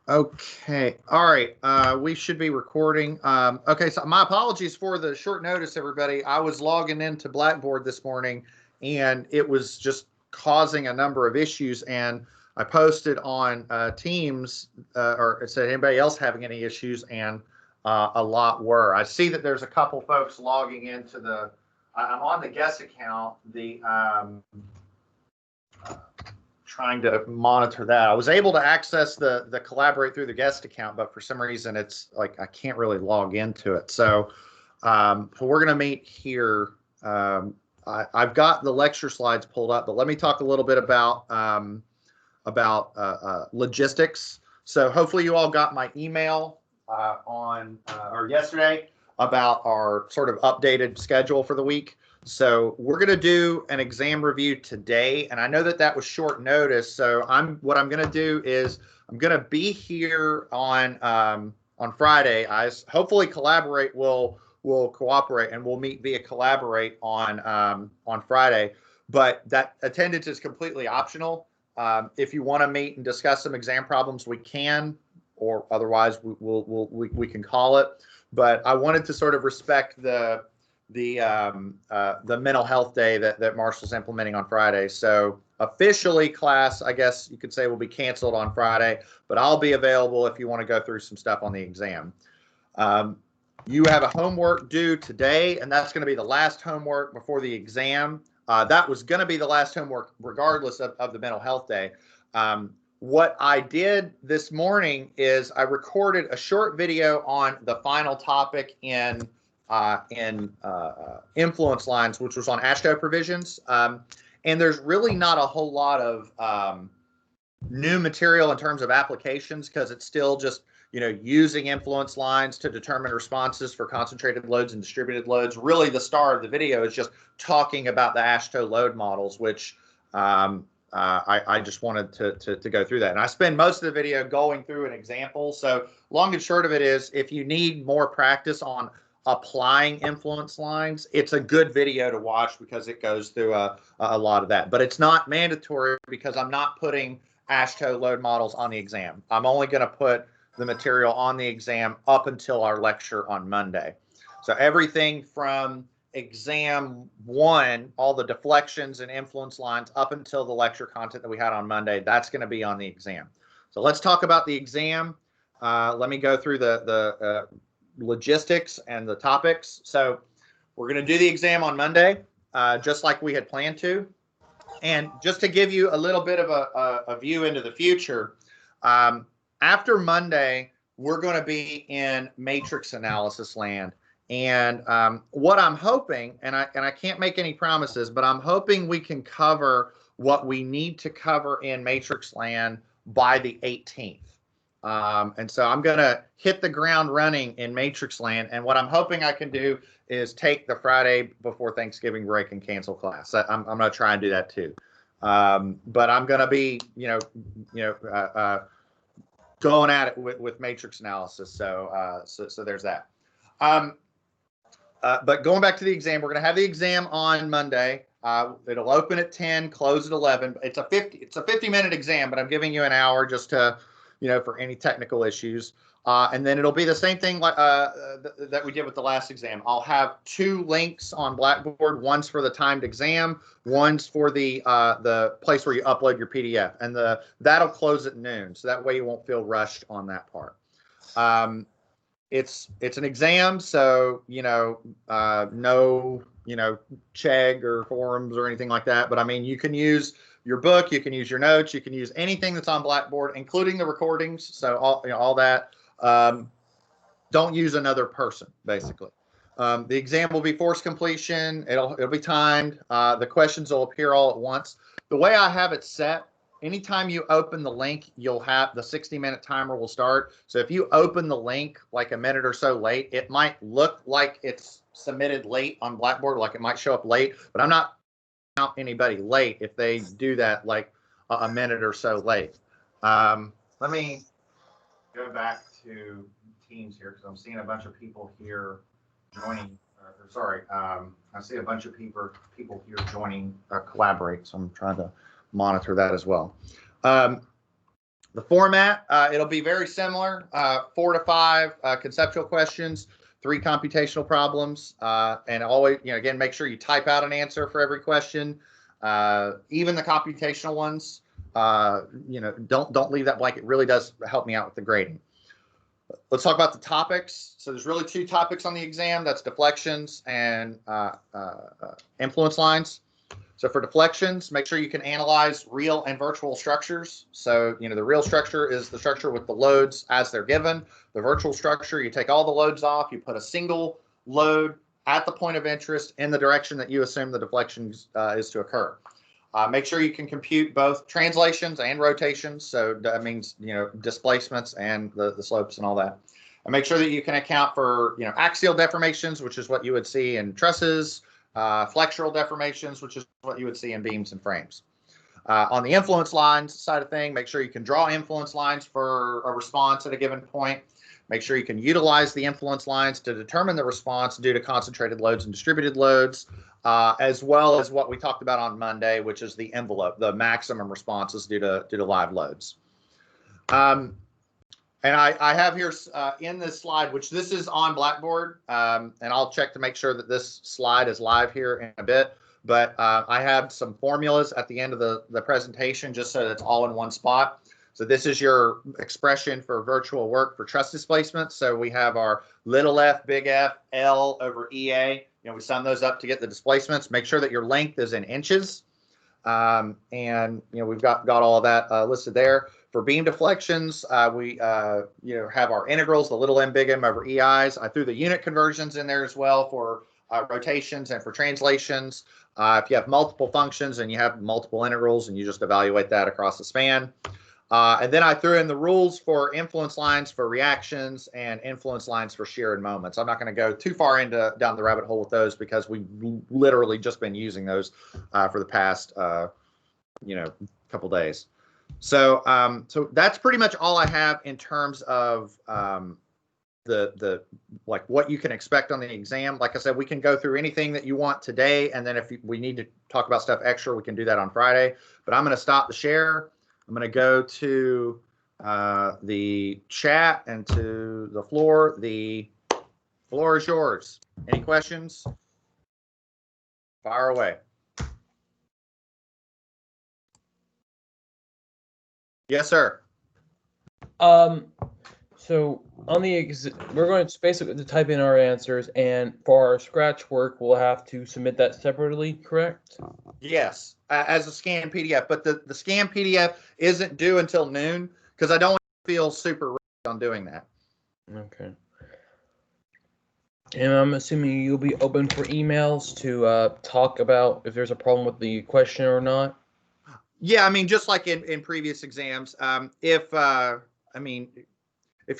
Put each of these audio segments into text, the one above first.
Okay. All right. We should be recording. Okay. So my apologies for the short notice, everybody. I was logging into Blackboard this morning and it was just causing a number of issues. And I posted on Teams or it said anybody else having any issues, and a lot were. I see that there's a couple folks logging into I'm on the guest account. Trying to monitor that. I was able to access the Collaborate through the guest account, but for some reason it's like I can't really log into it. So, we're going to meet here. I've got the lecture slides pulled up, but let me talk a little bit about logistics. So hopefully you all got my email or yesterday about our sort of updated schedule for the week. So we're going to do an exam review today, and I know that was short notice. So what I'm going to do is I'm going to be here on Friday. Hopefully Collaborate will cooperate, and we'll meet via Collaborate on Friday. But that attendance is completely optional. If you want to meet and discuss some exam problems, we can, or otherwise we can call it. But I wanted to sort of respect the mental health day that Marshall's implementing on Friday. So officially, class, I guess you could say, will be canceled on Friday, but I'll be available if you want to go through some stuff on the exam. You have a homework due today, and that's going to be the last homework before the exam. That was going to be the last homework regardless of the mental health day. What I did this morning is I recorded a short video on the final topic in influence lines, which was on AASHTO provisions. And there's really not a whole lot of new material in terms of applications, because it's still just, using influence lines to determine responses for concentrated loads and distributed loads. Really, the star of the video is just talking about the AASHTO load models, which I just wanted to go through that. And I spend most of the video going through an example. So long and short of it is, if you need more practice on applying influence lines, it's a good video to watch because it goes through a lot of that. But it's not mandatory because I'm not putting AASHTO load models on the exam. I'm only going to put the material on the exam up until our lecture on Monday. So everything from exam 1, all the deflections and influence lines up until the lecture content that we had on Monday, that's going to be on the exam. So let's talk about the exam. Let me go through the logistics and the topics. So we're going to do the exam on Monday, just like we had planned to. And just to give you a little bit of a view into the future, after Monday, we're going to be in matrix analysis land. And what I'm hoping, and I can't make any promises, but I'm hoping we can cover what we need to cover in matrix land by the 18th. And so I'm going to hit the ground running in matrix land. And what I'm hoping I can do is take the Friday before Thanksgiving break and cancel class. I'm going to try and do that too. But I'm going to be, going at it with matrix analysis. So there's that. But going back to the exam, we're going to have the exam on Monday. It'll open at 10, close at 11. It's a 50-minute exam, but I'm giving you an hour just to, for any technical issues. And then it'll be the same thing like that we did with the last exam. I'll have 2 links on Blackboard. One's for the timed exam. One's for the place where you upload your PDF. And that'll close at noon, so that way you won't feel rushed on that part. It's an exam, so no Chegg or forums or anything like that. But I mean, you can use your book, you can use your notes, you can use anything that's on Blackboard, including the recordings. So all that. Don't use another person, basically. The exam will be forced completion. It'll be timed. The questions will appear all at once. The way I have it set, anytime you open the link, you'll have the 60-minute timer will start. So if you open the link like a minute or so late, it might look like it's submitted late on Blackboard, like it might show up late, but I'm not count anybody late if they do that like a minute or so late. Let me go back to Teams here because I'm seeing a bunch of people here joining. I see a bunch of people here joining Collaborate, so I'm trying to monitor that as well. The format, it'll be very similar, 4 to 5 conceptual questions, 3 computational problems, and always, again, make sure you type out an answer for every question, even the computational ones. Don't leave that blank. It really does help me out with the grading. Let's talk about the topics. So there's really 2 topics on the exam. That's deflections and influence lines. So for deflections, make sure you can analyze real and virtual structures. So, the real structure is the structure with the loads as they're given. The virtual structure, you take all the loads off, you put a single load at the point of interest in the direction that you assume the deflection is to occur. Make sure you can compute both translations and rotations. So that means, displacements and the slopes and all that. And make sure that you can account for, axial deformations, which is what you would see in trusses, flexural deformations, which is what you would see in beams and frames. On the influence lines side of thing, make sure you can draw influence lines for a response at a given point. Make sure you can utilize the influence lines to determine the response due to concentrated loads and distributed loads, as well as what we talked about on Monday, which is the envelope, the maximum responses due to live loads. And I have here in this slide, which this is on Blackboard, and I'll check to make sure that this slide is live here in a bit. But I have some formulas at the end of the presentation just so that it's all in one spot. So this is your expression for virtual work for truss displacement. So we have our little f, big F, L over EA. We sum those up to get the displacements. Make sure that your length is in inches. And we've got all of that listed there. For beam deflections, we have our integrals, the little m, big M over EIs. I threw the unit conversions in there as well for rotations and for translations. If you have multiple functions and you have multiple integrals, and you just evaluate that across the span. And then I threw in the rules for influence lines for reactions and influence lines for shear and moments. I'm not going to go too far down the rabbit hole with those because we've literally just been using those for the past couple days. So so that's pretty much all I have in terms of the what you can expect on the exam. Like I said, we can go through anything that you want today, and then if we need to talk about stuff extra, we can do that on Friday. But I'm going to stop the share. I'm going to go to the chat and to the floor. The floor is yours. Any questions? Fire away. Yes, sir. So on the we're going to basically type in our answers, and for our scratch work, we'll have to submit that separately, correct? Yes, as a scanned PDF, but the scanned PDF isn't due until noon because I don't feel super rushed on doing that. Okay. And I'm assuming you'll be open for emails to talk about if there's a problem with the question or not. Yeah, I mean, just like in previous exams, if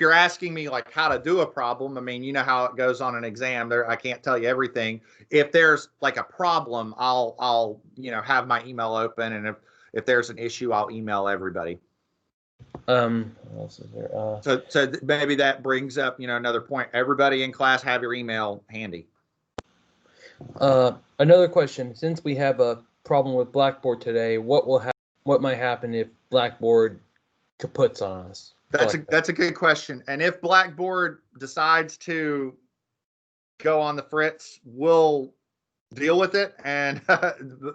you're asking me like how to do a problem, I mean, you know how it goes on an exam. I can't tell you everything. If there's like a problem, I'll have my email open, and if there's an issue, I'll email everybody. What else is there? So maybe that brings up another point. Everybody in class have your email handy. Another question: since we have a problem with Blackboard today, what might happen if Blackboard kaputs on us? That's a good question. And if Blackboard decides to go on the fritz, we'll deal with it. And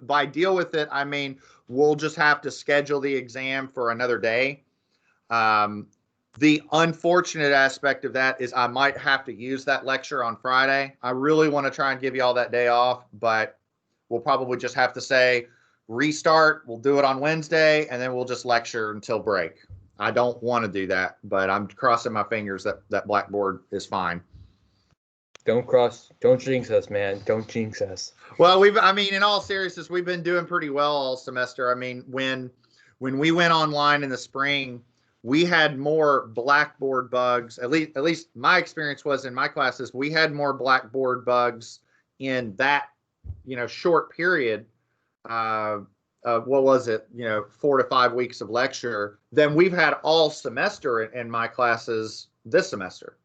by deal with it, I mean we'll just have to schedule the exam for another day. The unfortunate aspect of that is I might have to use that lecture on Friday. I really want to try and give you all that day off, but we'll probably just have to say restart. We'll do it on Wednesday, and then we'll just lecture until break. I don't want to do that, but I'm crossing my fingers that Blackboard is fine. Don't jinx us, man. Don't jinx us. Well, in all seriousness, we've been doing pretty well all semester. I mean, when we went online in the spring, we had more Blackboard bugs. At least my experience was in my classes, we had more Blackboard bugs in that, short period. What was it? 4 to 5 weeks of lecture than we've had all semester in my classes this semester.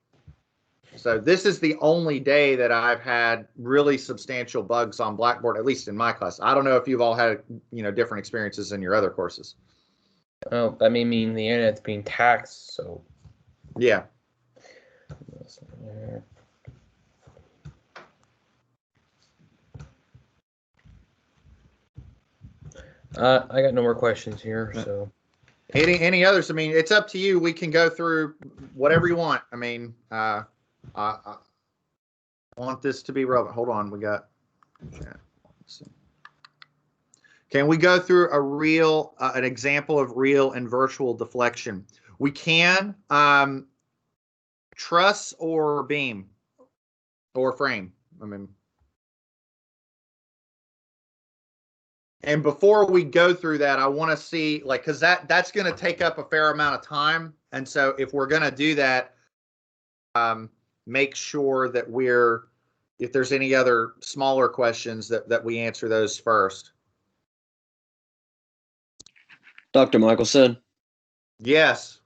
So this is the only day that I've had really substantial bugs on Blackboard, at least in my class. I don't know if you've all had, different experiences in your other courses. Oh, that may mean the internet's being taxed, so. Yeah. I got no more questions here, so. Any others? I mean, it's up to you. We can go through whatever you want. I mean, I want this to be relevant. Hold on, we got. Can we go through a real, an example of real and virtual deflection? We can. Truss or beam or frame. I mean, and before we go through that, I want to see, like, because that's going to take up a fair amount of time. And so if we're going to do that, make sure that if there's any other smaller questions, that we answer those first. Dr. Michelson, Yes.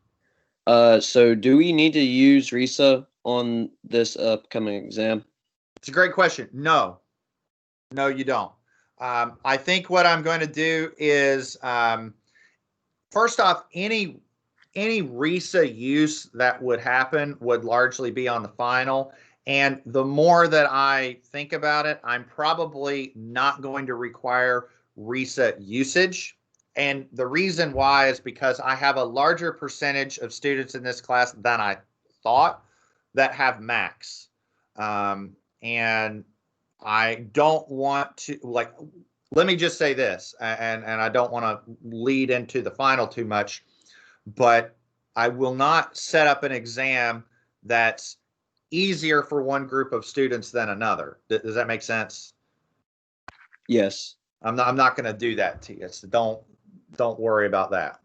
so do we need to use RISA on this upcoming exam? It's a great question. No, you don't. I think what I'm going to do is, first off, any RISA use that would happen would largely be on the final. And the more that I think about it, I'm probably not going to require RISA usage. And the reason why is because I have a larger percentage of students in this class than I thought that have max. And I don't want to, like, let me just say this, and I don't want to lead into the final too much, but I will not set up an exam that's easier for one group of students than another. Does that make sense? Yes. I'm not going to do that to you. So don't worry about that.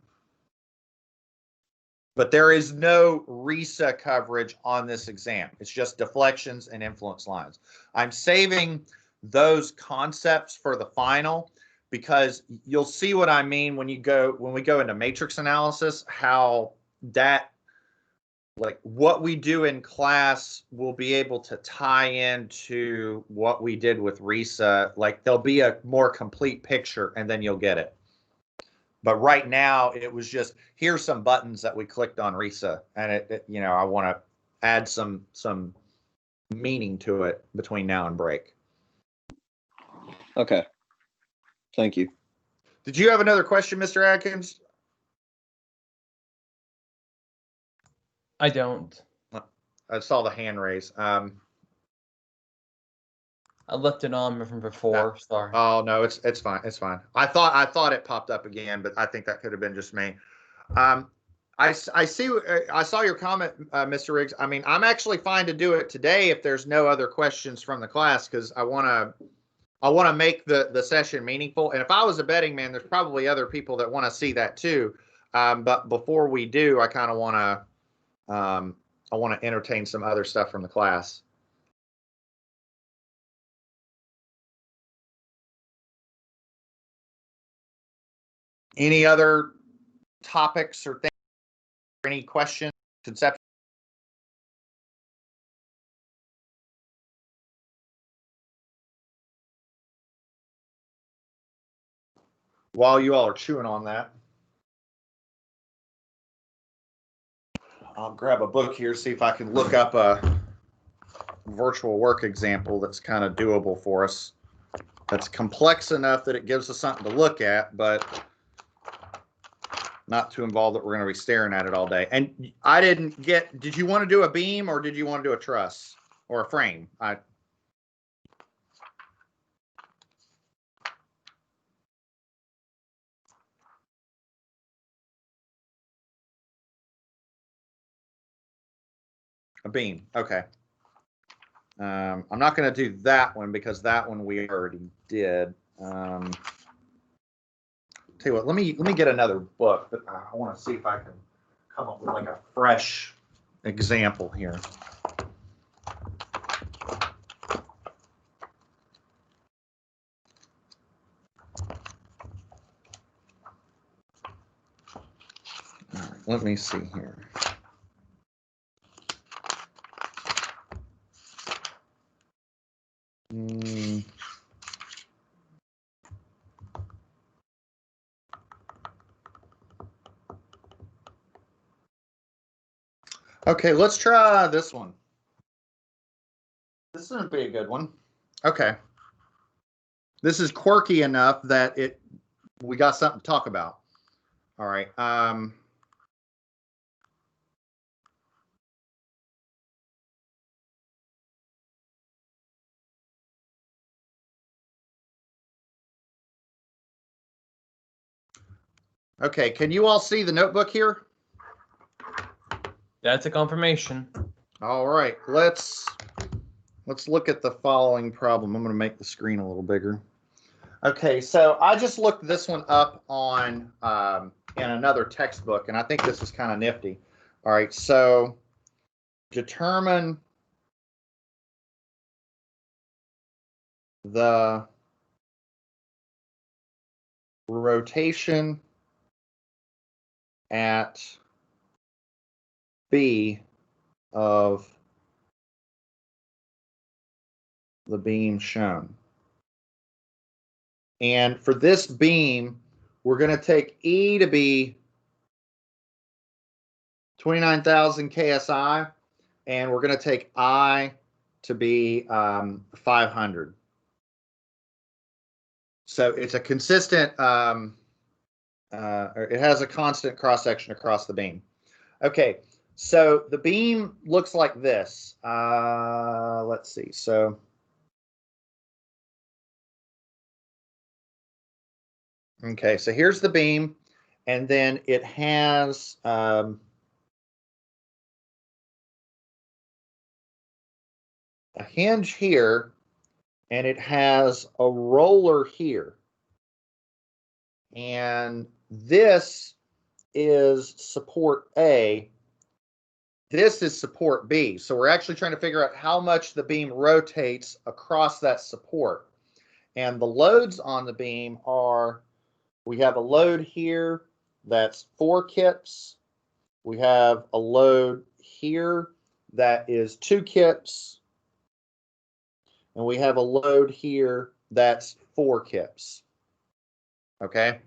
But there is no RISA coverage on this exam. It's just deflections and influence lines. I'm saving those concepts for the final because you'll see what I mean when we go into matrix analysis, how that, like, what we do in class will be able to tie into what we did with RISA. Like, there'll be a more complete picture and then you'll get it. But right now it was just, here's some buttons that we clicked on RISA, and it I want to add some meaning to it between now and break. Okay. Thank you. Did you have another question, Mr. Atkins? I don't. I saw the hand raise. I left it on from before. Sorry. Oh no, it's fine. It's fine. I thought it popped up again, but I think that could have been just me. I saw your comment, Mr. Riggs. I mean, I'm actually fine to do it today if there's no other questions from the class, because I want to make the session meaningful. And if I was a betting man, there's probably other people that want to see that too. But before we do, I kind of want to entertain some other stuff from the class. Any other topics or things? Any questions, conceptions? While you all are chewing on that, I'll grab a book here, see if I can look up a virtual work example that's kind of doable for us. That's complex enough that it gives us something to look at, but not too involved that we're going to be staring at it all day. And I didn't get, did you want to do a beam or did you want to do a truss or a frame? A beam. Okay. I'm not going to do that one because that one we already did. Tell you what, let me get another book, but I want to see if I can come up with like a fresh example here. All right, let me see here. Okay, let's try this one. This is going to be a good one. Okay. This is quirky enough that we got something to talk about. All right. Okay, can you all see the notebook here? That's a confirmation. All right, let's look at the following problem. I'm going to make the screen a little bigger. Okay, so I just looked this one up on in another textbook, and I think this is kind of nifty. All right, so determine the rotation at B of the beam shown. And for this beam, we're going to take E to be 29,000 KSI, and we're going to take I to be 500. So it's a consistent, it has a constant cross-section across the beam. Okay, so the beam looks like this. Let's see. So okay, so here's the beam, and then it has a hinge here, and it has a roller here. And this is support A. This is support B. So we're actually trying to figure out how much the beam rotates across that support. And the loads on the beam are, we have a load here that's 4 kips. We have a load here that is 2 kips. And we have a load here that's 4 kips. Okay.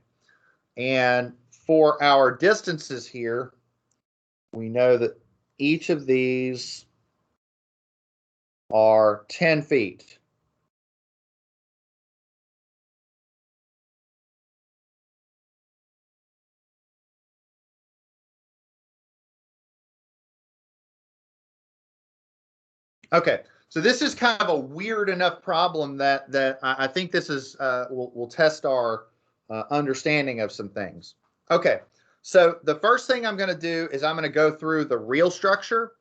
And for our distances here, we know that each of these are 10 feet. Okay, so this is kind of a weird enough problem that I think this is will test our understanding of some things. Okay, so the first thing I'm going to do is I'm going to go through the real structure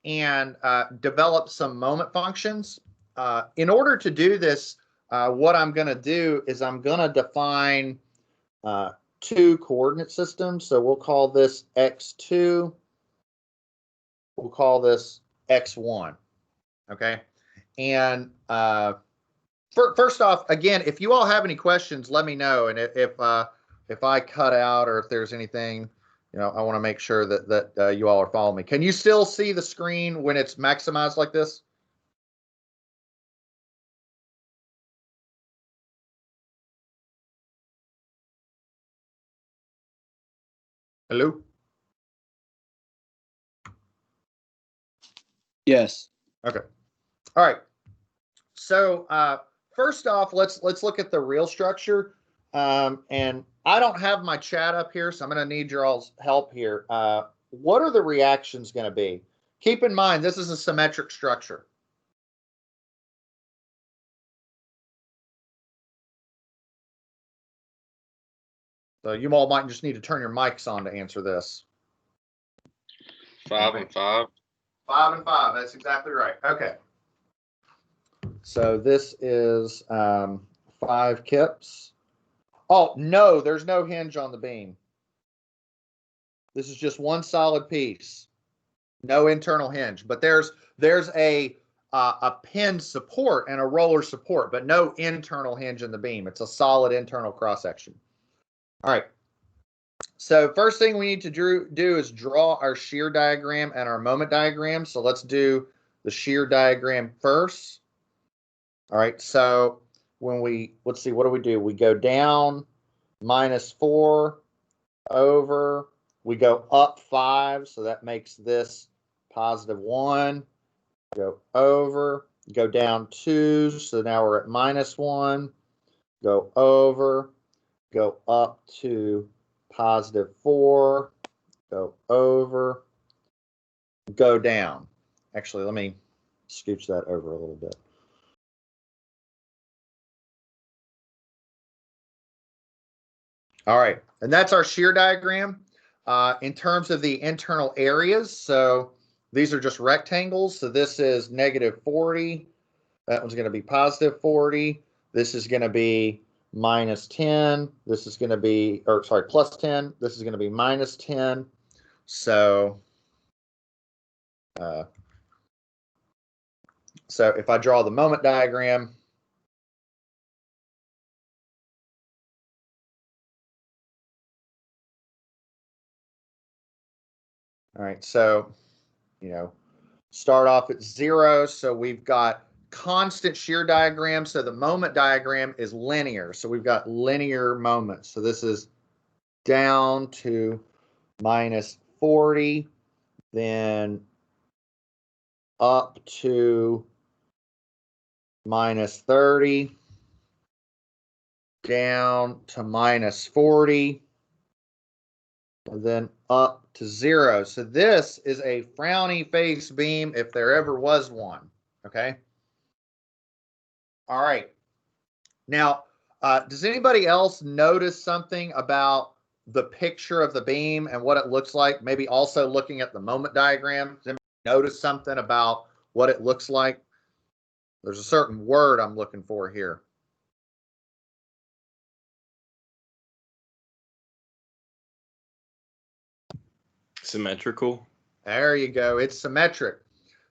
and develop some moment functions. In order to do this, what I'm going to do is I'm going to define 2 coordinate systems. So we'll call this x2. We'll call this x1. Okay, and first off, again, if you all have any questions, let me know. And if I cut out or if there's anything, you know, I want to make sure that you all are following me. Can you still see the screen when it's maximized like this? Hello? Yes. Okay. All right. So first off, let's look at the real structure. And I don't have my chat up here, so I'm going to need your all's help here. What are the reactions going to be? Keep in mind, this is a symmetric structure. So you all might just need to turn your mics on to answer this. 5 and 5. 5 and 5. That's exactly right. Okay. So this is 5 kips. Oh, no, there's no hinge on the beam. This is just one solid piece. No internal hinge. But there's a pin support and a roller support, but no internal hinge in the beam. It's a solid internal cross section. All right. So first thing we need to do is draw our shear diagram and our moment diagram. So let's do the shear diagram first. All right, so when let's see, what do? We go down -4 over, we go up 5, so that makes this positive 1, go over, go down 2, so now we're at minus 1, go over, go up to positive 4, go over, go down. Actually, let me scooch that over a little bit. All right, and that's our shear diagram. In terms of the internal areas, so these are just rectangles. So this is negative 40. That one's going to be positive 40. This is going to be minus 10. This is going to be, or sorry, plus 10. This is going to be minus 10. So, so if I draw the moment diagram, all right, so, you know, start off at 0. So we've got constant shear diagram. So the moment diagram is linear. So we've got linear moments. So this is down to minus 40, then up to minus 30, down to minus 40, and then up to 0. So this is a frowny face beam if there ever was one, okay? All right. Now, does anybody else notice something about the picture of the beam and what it looks like? Maybe also looking at the moment diagram. Does anybody notice something about what it looks like? There's a certain word I'm looking for here. Symmetrical. There you go. It's symmetric.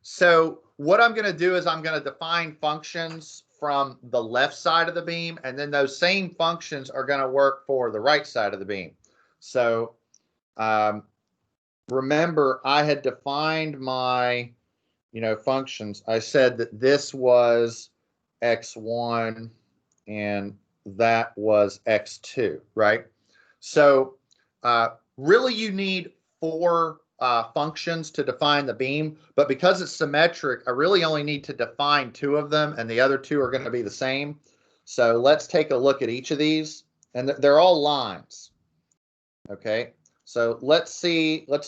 So what I'm going to do is I'm going to define functions from the left side of the beam, and then those same functions are going to work for the right side of the beam. So remember, I had defined my, functions. I said that this was x1 and that was x2, right? So really you need 4 functions to define the beam, but because it's symmetric, I really only need to define 2 of them, and the other 2 are going to be the same. So let's take a look at each of these, and they're all lines. Okay, so let's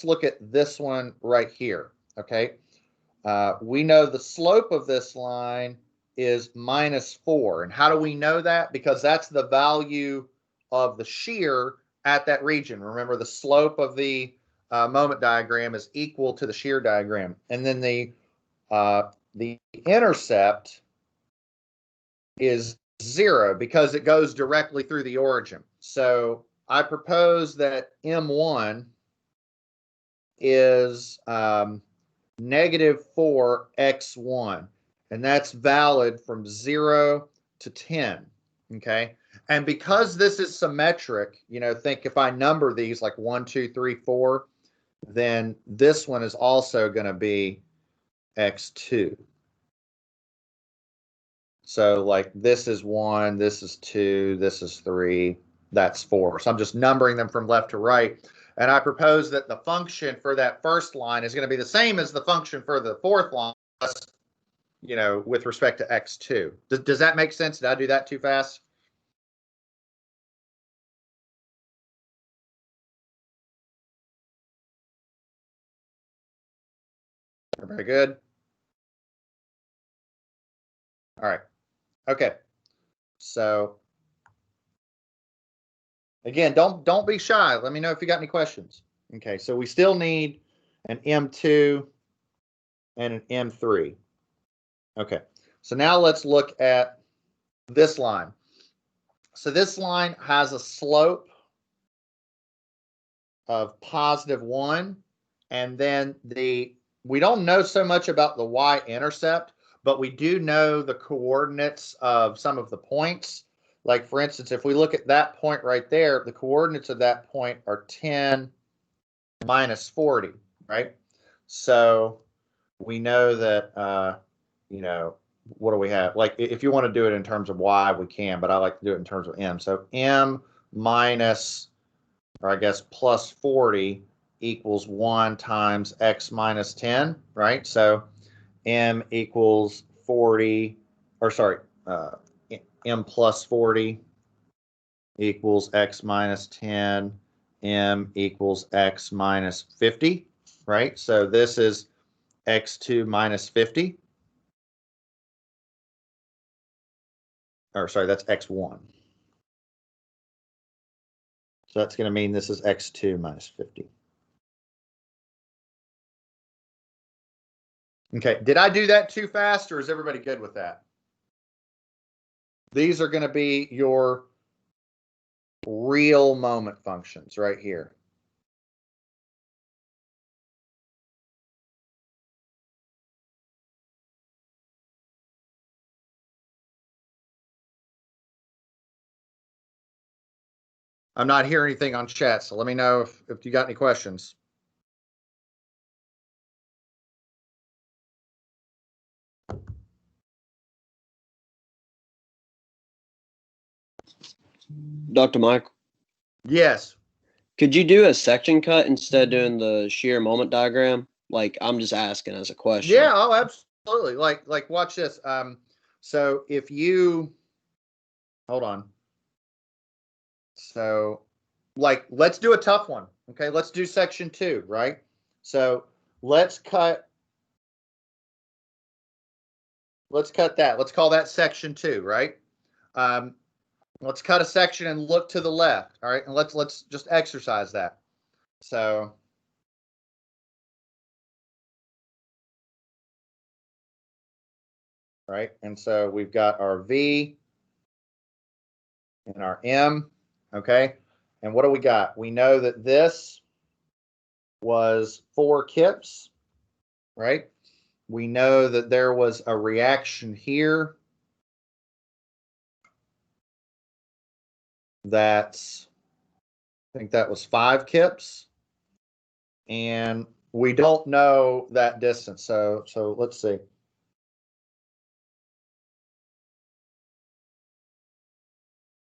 look at this one right here. Okay, we know the slope of this line is minus 4, and how do we know that? Because that's the value of the shear at that region. Remember, the slope of the moment diagram is equal to the shear diagram, and then the intercept is 0 because it goes directly through the origin. So I propose that M1 is negative 4x1, and that's valid from 0 to 10. Okay, and because this is symmetric, think if I number these like 1, 2, 3, 4, then this one is also going to be x2. So like this is 1, this is 2, this is 3, that's 4. So I'm just numbering them from left to right. And I propose that the function for that first line is going to be the same as the function for the fourth line, with respect to x2. Does that make sense? Did I do that too fast? Very good. All right. Okay. So again, don't be shy. Let me know if you got any questions. Okay. So we still need an M2 and an M3. Okay. So now let's look at this line. So this line has a slope of positive 1, and then we don't know so much about the y-intercept, but we do know the coordinates of some of the points. Like for instance, if we look at that point right there, the coordinates of that point are 10 minus 40, right? So we know that, what do we have? Like if you want to do it in terms of y, we can, but I like to do it in terms of m. So m minus, or I guess plus 40 equals 1 times x minus 10, right? So m equals 40, or sorry, m plus 40 equals x minus 10, m equals x minus 50, right? So this is x2 minus 50. Or sorry, that's x1. So that's going to mean this is x2 minus 50. Okay, did I do that too fast, or is everybody good with that? These are going to be your real moment functions right here. I'm not hearing anything on chat, so let me know if you got any questions. Dr. Michael, Yes. could you do a section cut instead of doing the shear moment diagram? Like, I'm just asking as a question. Yeah, oh, absolutely. Like watch this. So if you hold on. So like let's do a tough one. Okay, let's do section 2, right? So let's cut that. Let's call that section 2, right? Let's cut a section and look to the left. All right, and let's just exercise that. So right, and so we've got our V and our M. Okay, and what do we got? We know that this was 4 kips, right? We know that there was a reaction here that's, I think that was 5 kips, and we don't know that distance. So let's see.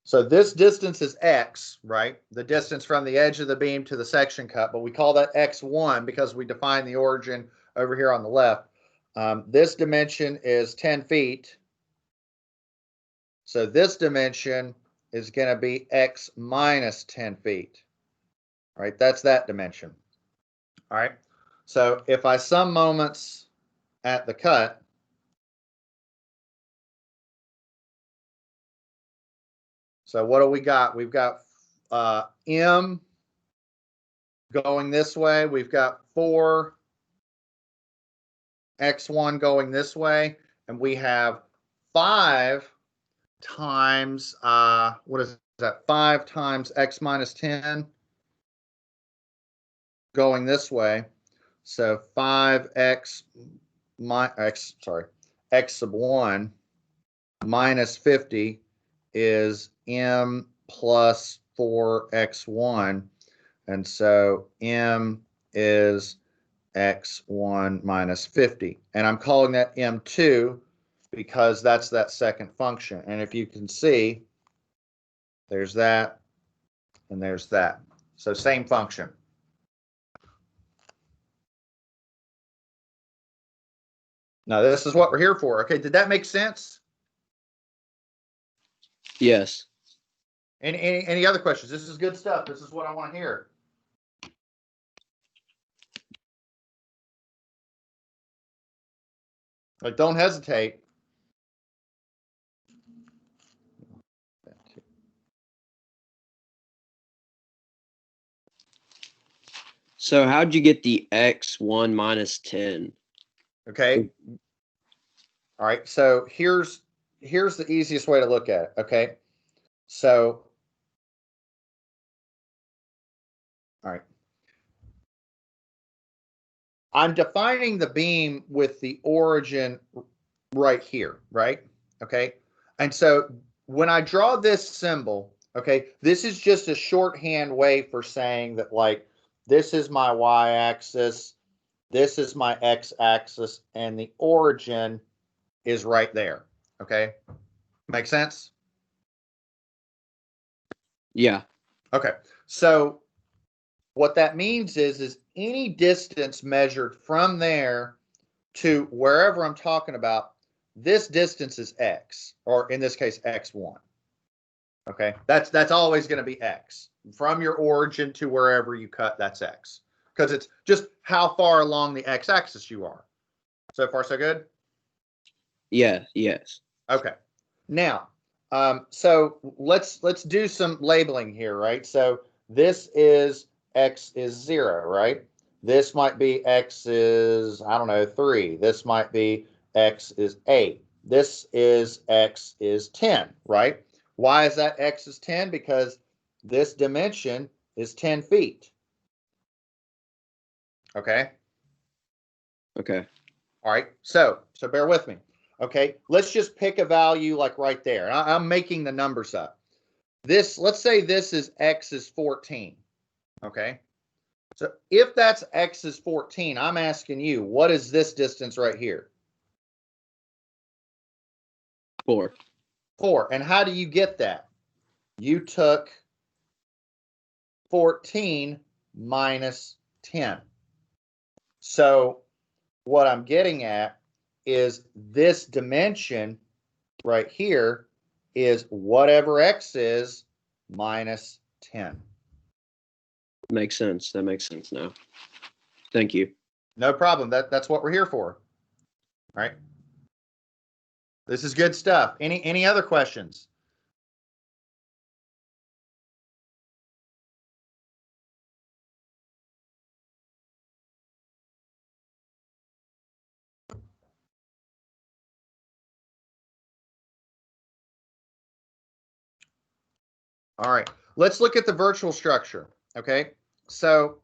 So this distance is x, right? The distance from the edge of the beam to the section cut, but we call that x1 because we define the origin over here on the left. This dimension is 10 feet. So this dimension is going to be x minus 10 feet. All right, that's that dimension. All right, so if I sum moments at the cut, so what do we got? We've got m going this way. We've got 4 x1 going this way, and we have 5 times, what is that? 5 times x minus 10 going this way. So 5x x sub 1 minus 50 is m plus 4x1. And so m is x1 minus 50. And I'm calling that m2 because that's that second function. And if you can see, there's that and there's that. So same function. Now this is what we're here for. Okay, did that make sense? Yes. Any other questions? This is good stuff. This is what I want to hear. Like, don't hesitate. So how'd you get the x1 minus 10? Okay. All right. So here's the easiest way to look at it. Okay. So, all right. I'm defining the beam with the origin right here, right? Okay. And so when I draw this symbol, okay, this is just a shorthand way for saying that, like, this is my y-axis, this is my x-axis, and the origin is right there. Okay. Make sense? Yeah. Okay. So What that means is any distance measured from there to wherever I'm talking about, this distance is x, or in this case, x1. Okay, that's always going to be x. From your origin to wherever you cut, that's x. Because it's just how far along the x-axis you are. So far, so good? Yeah, yes. Okay. Now, so let's do some labeling here, right? So this is x is 0, right? This might be x is, I don't know, 3. This might be x is 8. This is x is 10, right? Why is that x is 10? Because this dimension is 10 feet. Okay? Okay. All right. So bear with me. Okay. Let's just pick a value like right there. I'm making the numbers up. Let's say this is x is 14. Okay. So if that's x is 14, I'm asking you, what is this distance right here? 4. 4. And how do you get that? You took 14 minus 10. So what I'm getting at is this dimension right here is whatever x is minus 10. Makes sense. That makes sense now. Thank you. No problem. That's what we're here for. All right. This is good stuff. Any other questions? All right. Let's look at the virtual structure. Okay. So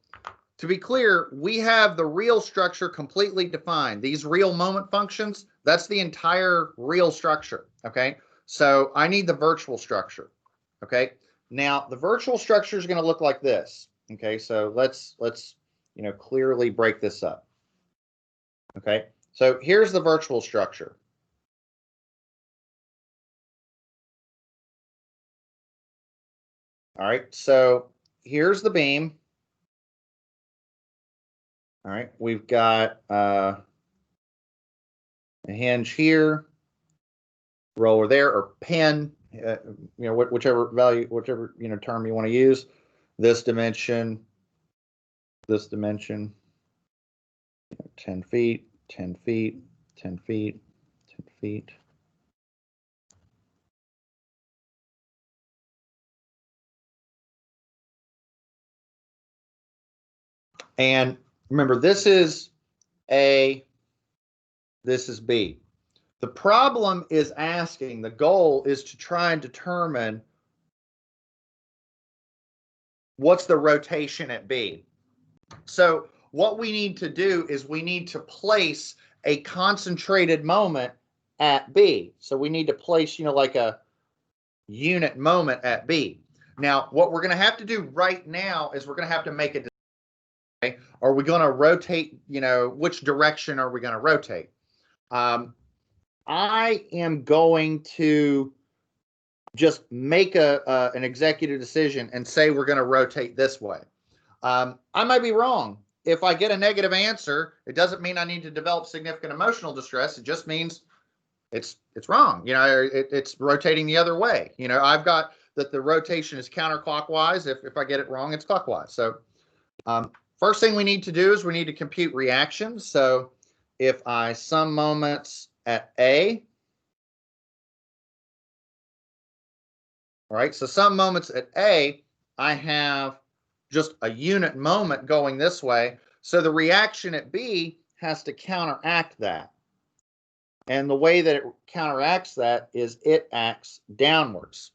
to be clear, we have the real structure completely defined. These real moment functions, that's the entire real structure. Okay. So I need the virtual structure. Okay. Now the virtual structure is going to look like this. Okay. So let's clearly break this up. Okay. So here's the virtual structure. All right. So here's the beam. All right. We've got a hinge here, roller there, or pin, whichever value, whichever, term you want to use. This dimension, 10 feet, 10 feet, 10 feet, 10 feet. And remember, this is A, this is B. The problem is asking, the goal is to try and determine what's the rotation at B. So what we need to do is we need to place a concentrated moment at B. So we need to place, like a unit moment at B. Now, what we're going to have to do right now is we're going to have to make a decision. Okay? Are we going to rotate, which direction are we going to rotate? I am going to just make an executive decision and say we're going to rotate this way. I might be wrong. If I get a negative answer, it doesn't mean I need to develop significant emotional distress. It just means it's wrong. It's rotating the other way. I've got that the rotation is counterclockwise. If I get it wrong, it's clockwise. So first thing we need to do is we need to compute reactions. So if I sum moments at A, all right, so some moments at A, I have just a unit moment going this way. So the reaction at B has to counteract that. And the way that it counteracts that is it acts downwards.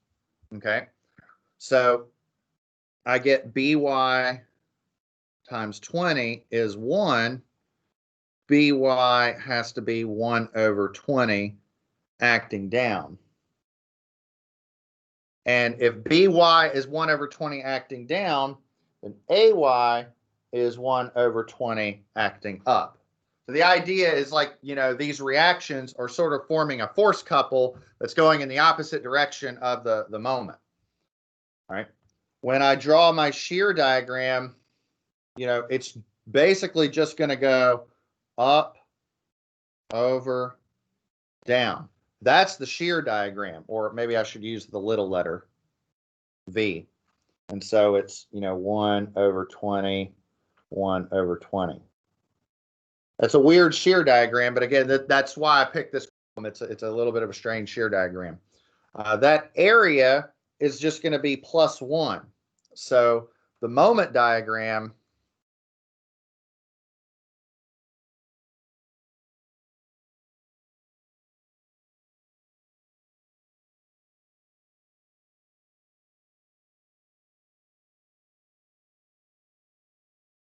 Okay. So I get BY times 20 is 1. BY has to be 1 over 20 acting down. And if BY is 1 over 20 acting down, then AY is 1 over 20 acting up. So the idea is these reactions are sort of forming a force couple that's going in the opposite direction of the moment. All right. When I draw my shear diagram, it's basically just going to go up, over, down. That's the shear diagram, or maybe I should use the little letter V. And so it's, 1 over 20, 1 over 20. That's a weird shear diagram, but again, that's why I picked this. It's a little bit of a strange shear diagram. That area is just going to be +1. So the moment diagram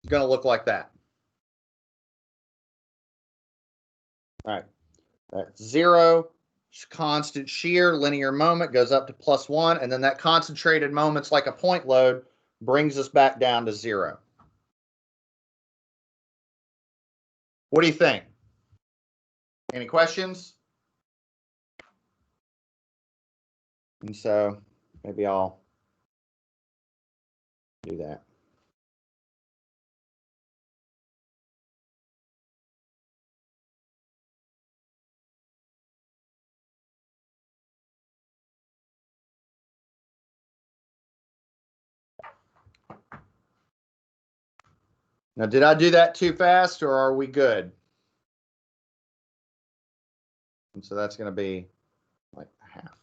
is going to look like that. All right, that's 0, constant shear, linear moment goes up to +1, and then that concentrated moment's like a point load, brings us back down to 0. What do you think? Any questions? And so maybe I'll do that. Now, did I do that too fast, or are we good? And so that's going to be like half.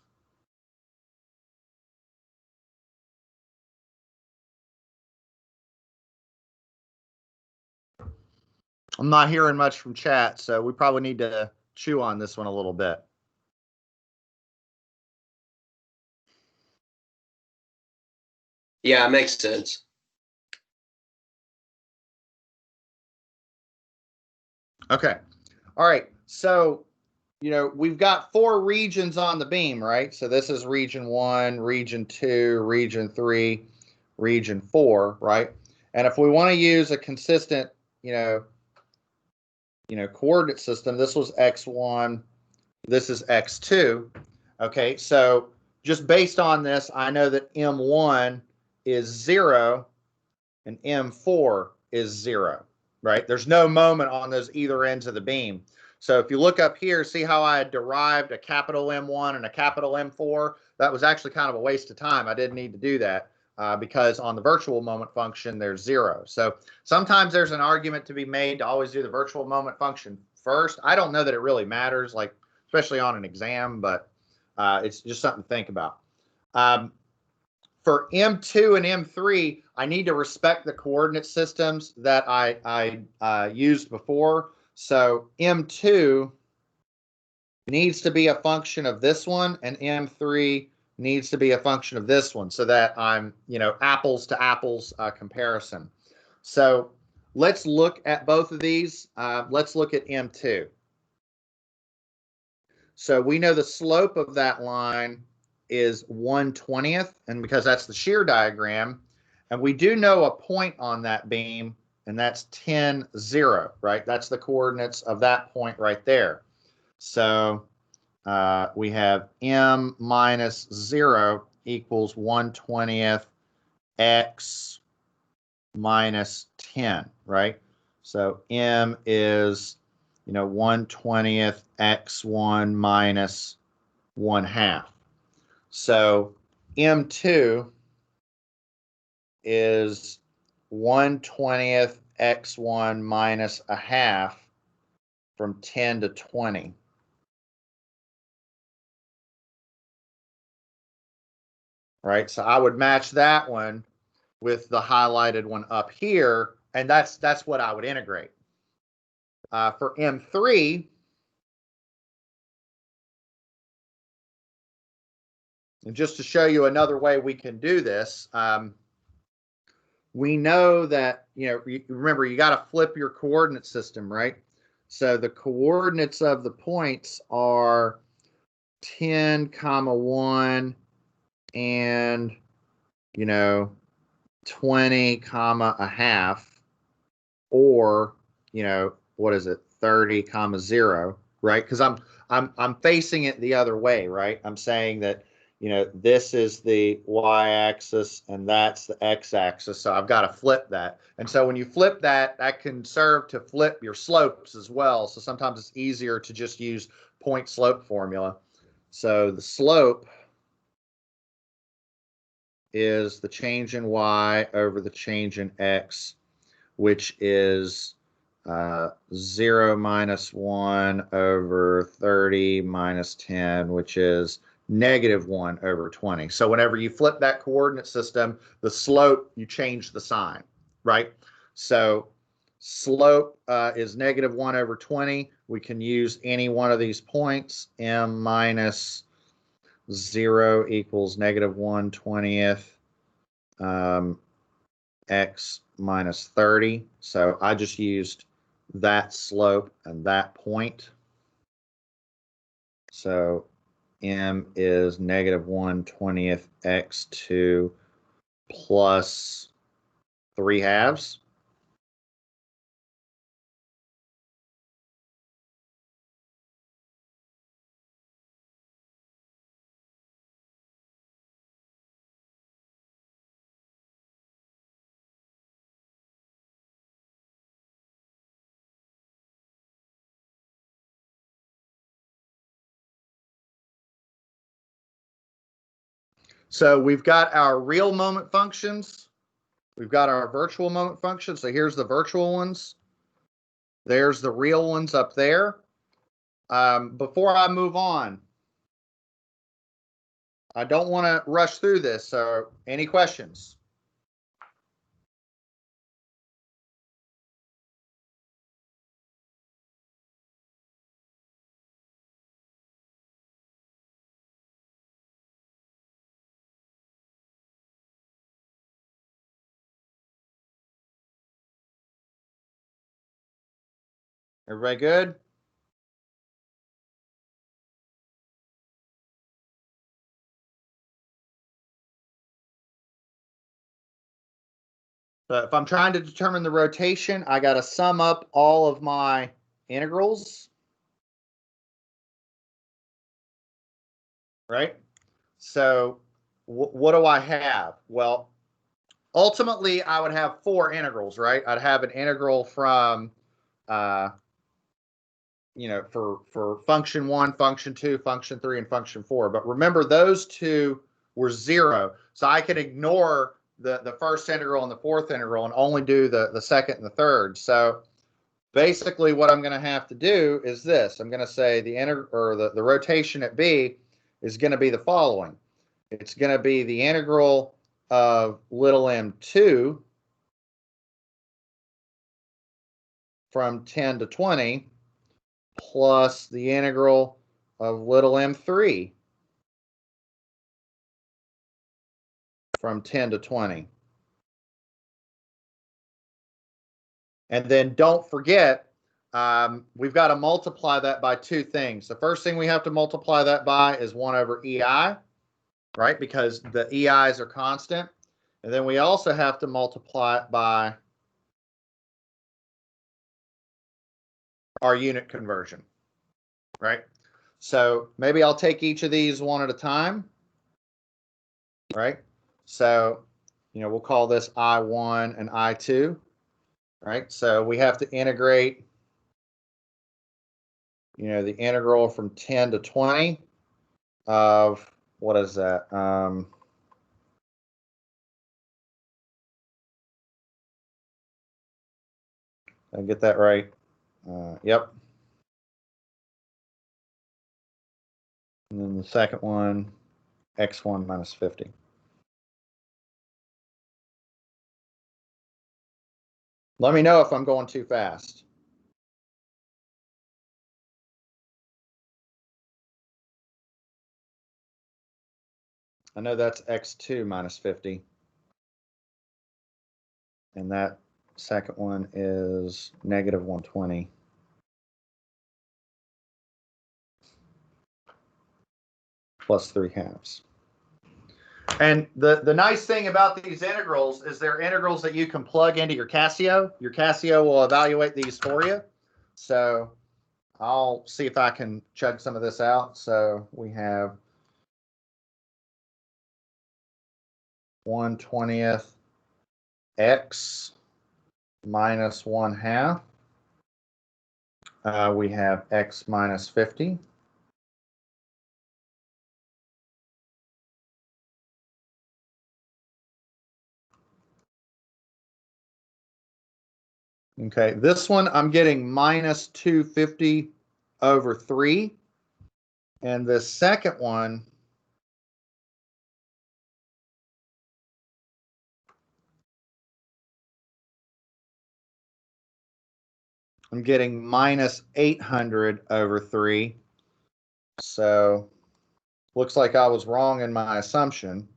I'm not hearing much from chat, so we probably need to chew on this one a little bit. Yeah, it makes sense. Okay. All right. So, we've got 4 regions on the beam, right? So this is region 1, region 2, region 3, region 4, right? And if we want to use a consistent, coordinate system, this was x1, this is x2. Okay. So just based on this, I know that M1 is 0 and M4 is 0. Right? There's no moment on those either ends of the beam. So if you look up here, see how I derived a capital M1 and a capital M4? That was actually kind of a waste of time. I didn't need to do that because on the virtual moment function, there's 0. So sometimes there's an argument to be made to always do the virtual moment function first. I don't know that it really matters, like especially on an exam, but it's just something to think about. For M2 and M3, I need to respect the coordinate systems that I used before. So M2 needs to be a function of this one, and M3 needs to be a function of this one, so that I'm, apples to apples comparison. So let's look at both of these. Let's look at M2. So we know the slope of that line is 1/20th, and because that's the shear diagram, and we do know a point on that beam, and that's 10, 0, right? That's the coordinates of that point right there. So we have m minus 0 equals 1/20th x minus 10, right? So m is, 1/20th x1 minus 1/2. So M2 is 1/20th x1 minus 1/2 from 10 to 20. Right, so I would match that one with the highlighted one up here, and that's what I would integrate. For M3, and just to show you another way we can do this, we know that, remember, you got to flip your coordinate system, right? So the coordinates of the points are 10, 1, and, 20, 1/2, or, what is it, 30, 0, right? Because I'm facing it the other way, right? I'm saying that, this is the y-axis and that's the x-axis. So I've got to flip that. And so when you flip that, that can serve to flip your slopes as well. So sometimes it's easier to just use point slope formula. So the slope is the change in y over the change in x, which is 0 minus 1 over 30 minus 10, which is negative 1 over 20. So whenever you flip that coordinate system, the slope, you change the sign, right? So slope is negative 1 over 20. We can use any one of these points. M minus 0 equals negative 1/20th. X minus 30. So I just used that slope and that point. So M is negative 1/20th x2 plus 3/2. So we've got our real moment functions. We've got our virtual moment functions. So here's the virtual ones. There's the real ones up there. Before I move on, I don't want to rush through this. So any questions? Everybody good? But if I'm trying to determine the rotation, I got to sum up all of my integrals, right? So what do I have? Well, ultimately, I would have 4 integrals, right? I'd have an integral from, for function 1, function 2, function 3, and function 4. But remember, those two were 0. So I can ignore the first integral and the fourth integral and only do the second and the third. So basically what I'm going to have to do is this. I'm going to say the rotation at B is going to be the following. It's going to be the integral of little m2 from 10 to 20 plus the integral of little m3 from 10 to 20. And then don't forget, we've got to multiply that by 2 things. The first thing we have to multiply that by is 1 over EI, right? Because the EIs are constant. And then we also have to multiply it by our unit conversion, right? So maybe I'll take each of these one at a time, right? So, we'll call this I1 and I2, right? So we have to integrate, the integral from 10 to 20 of, what is that? Did I get that right? Yep. And then the second one, x1 minus 50. Let me know if I'm going too fast. I know that's x2 minus 50. And that second one is negative 120. Plus 3/2. And the nice thing about these integrals is they're integrals that you can plug into your Casio. Your Casio will evaluate these for you. So I'll see if I can chug some of this out. So we have 1/20 x minus 1/2. We have x minus 50. Okay, this one I'm getting minus 250 over 3. And the second one, I'm getting minus 800 over 3. So looks like I was wrong in my assumption.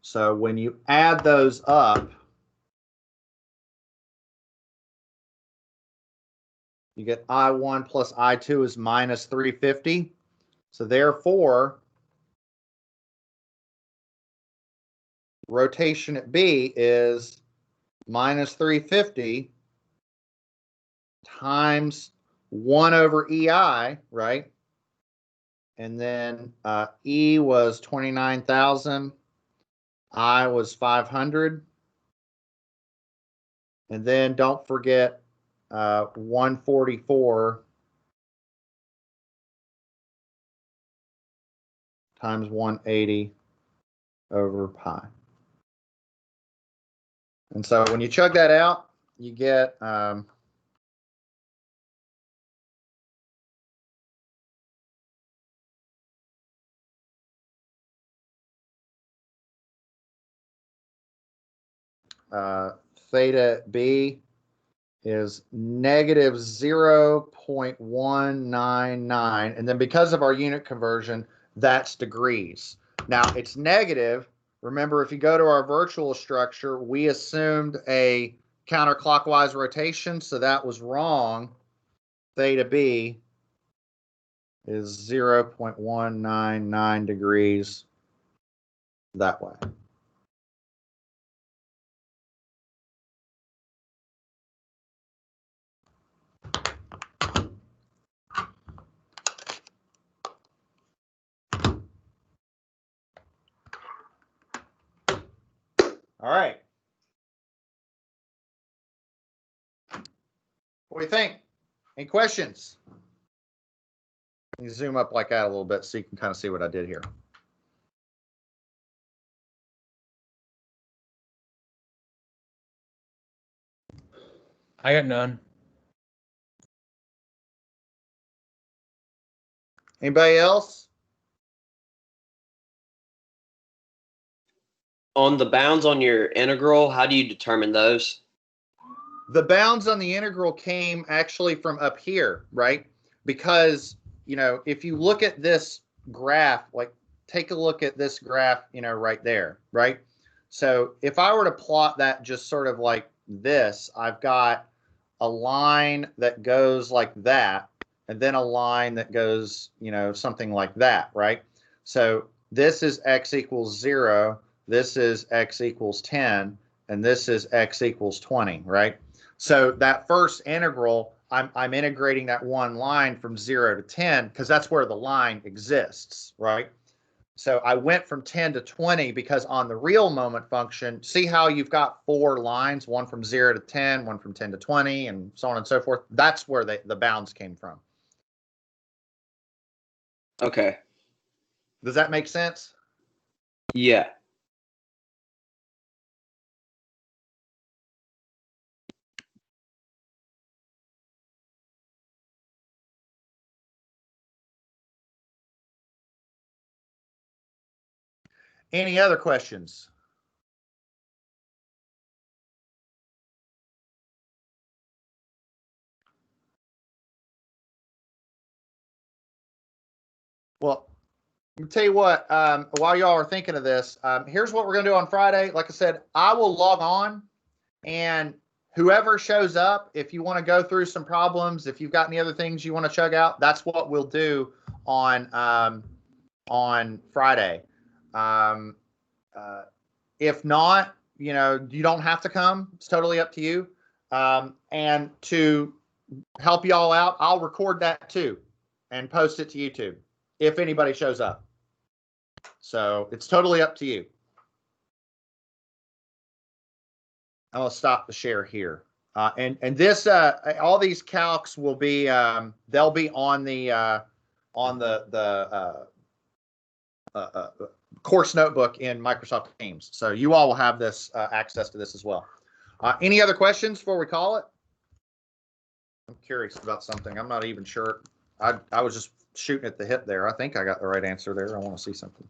So when you add those up, you get I1 plus I2 is minus 350. So therefore, rotation at B is minus 350 times 1 over EI, right? And then E was 29,000. I was 500. And then don't forget 144 times 180 over pi. And so when you chug that out, you get theta B is negative 0.199. And then because of our unit conversion, that's degrees. Now it's negative. Remember, if you go to our virtual structure, we assumed a counterclockwise rotation, so that was wrong. Theta B is 0.199 degrees that way. All right. What do you think? Any questions? Let me zoom up like that a little bit so you can kind of see what I did here. I got none. Anybody else? On the bounds on your integral, how do you determine those? The bounds on the integral came actually from up here, right? Because, you know, if you look at this graph, like take a look at this graph, you know, right there, right? So if I were to plot that just sort of like this, I've got a line that goes like that, and then a line that goes, you know, something like that, right? So this is x equals 0, this is x equals 10, and this is x equals 20, right? So that first integral, I'm integrating that one line from 0 to 10 because that's where the line exists, right? So I went from 10 to 20 because on the real moment function, see how you've got 4 lines, one from 0 to 10, one from 10 to 20, and so on and so forth. That's where the bounds came from. Okay. Does that make sense? Yeah. Any other questions? Well, let me tell you what, while y'all are thinking of this, here's what we're going to do on Friday. Like I said, I will log on, and whoever shows up, if you want to go through some problems, if you've got any other things you want to chug out, that's what we'll do on Friday. If not, you know, you don't have to come. It's totally up to you. And to help y'all out, I'll record that too and post it to YouTube if anybody shows up. So it's totally up to you. I'm gonna stop the share here. And this all these calcs will be they'll be on the course notebook in Microsoft Teams. So you all will have this access to this as well. Any other questions before we call it? I'm curious about something. I'm not even sure. I was just shooting at the hip there. I think I got the right answer there. I want to see something.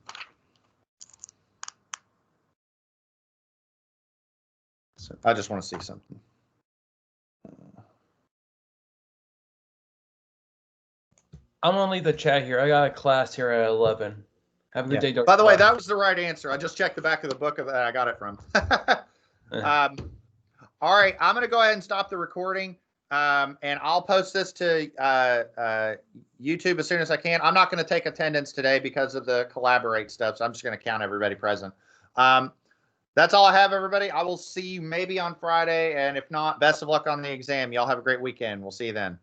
So I just want to see something. I'm gonna leave the chat here. I got a class here at 11. Have a good day, Dr. By the way, Bye. that was the right answer. I just checked the back of the book that I got it from. All right, I'm going to go ahead and stop the recording, and I'll post this to YouTube as soon as I can. I'm not going to take attendance today because of the Collaborate stuff, so I'm just going to count everybody present. That's all I have, everybody. I will see you maybe on Friday, and if not, best of luck on the exam. Y'all have a great weekend. We'll see you then.